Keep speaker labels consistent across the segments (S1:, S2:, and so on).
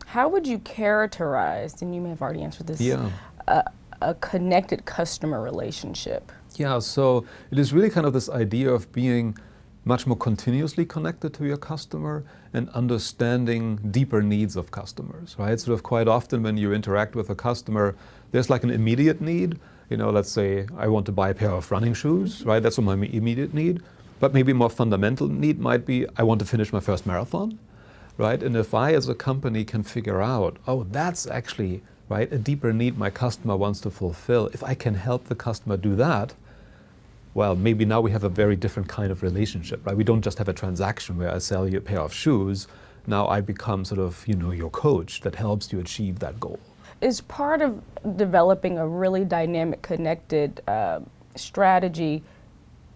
S1: How would you characterize, and you may have already answered this,
S2: Yeah.
S1: a connected customer relationship?
S2: Yeah, so it is really kind of this idea of being much more continuously connected to your customer and understanding deeper needs of customers, right? Sort of quite often when you interact with a customer, there's like an immediate need. You know, let's say I want to buy a pair of running shoes, right? That's my immediate need. But maybe a more fundamental need might be, I want to finish my first marathon, right? And if I as a company can figure out, oh, that's actually, right, a deeper need my customer wants to fulfill, if I can help the customer do that, well, maybe now we have a very different kind of relationship, right? We don't just have a transaction where I sell you a pair of shoes. Now I become sort of, you know, your coach that helps you achieve that goal.
S1: Is part of developing a really dynamic, connected strategy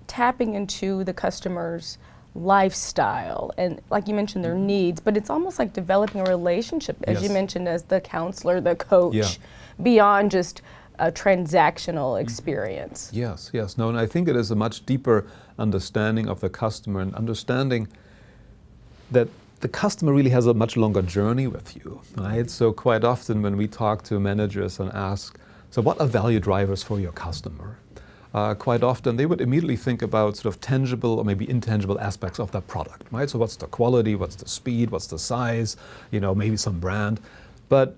S1: tapping into the customer's lifestyle and, like you mentioned, their needs, but it's almost like developing a relationship, as you mentioned, as the counselor, the coach, beyond just a transactional experience.
S2: Yes, yes. No, and I think it is a much deeper understanding of the customer and understanding that the customer really has a much longer journey with you, right? So quite often when we talk to managers and ask, so what are value drivers for your customer? Quite often they would immediately think about sort of tangible or maybe intangible aspects of that product, right? So what's the quality, what's the speed, what's the size, you know, maybe some brand. But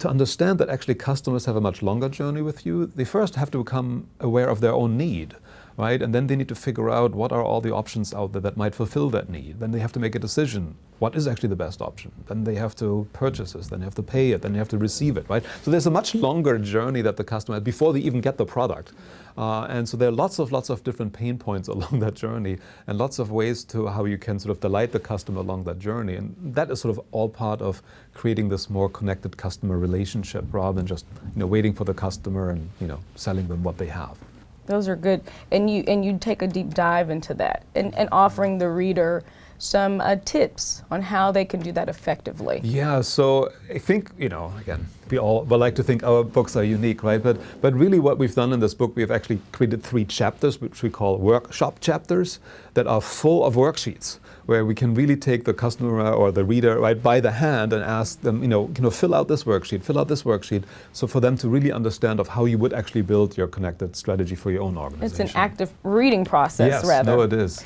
S2: to understand that actually customers have a much longer journey with you, they first have to become aware of their own need, right? And then they need to figure out what are all the options out there that might fulfill that need. Then they have to make a decision. What is actually the best option? Then they have to purchase this, then they have to pay it, then they have to receive it, right? So there's a much longer journey that the customer has before they even get the product. And so there are lots of different pain points along that journey and lots of ways to how you can sort of delight the customer along that journey. And that is sort of all part of creating this more connected customer relationship rather than just, you know, waiting for the customer and, you know, selling them what they have.
S1: Those are good. And you take a deep dive into that and offering the reader some tips on how they can do that effectively.
S2: Yeah, so I think, you know, again, we all would like to think our books are unique, right? But really what we've done in this book, we've actually created 3 chapters, which we call workshop chapters, that are full of worksheets, where we can really take the customer or the reader right by the hand and ask them, you know, fill out this worksheet, fill out this worksheet, so for them to really understand of how you would actually build your connected strategy for your own organization.
S1: It's an active reading process,
S2: yes,
S1: rather.
S2: No, it is.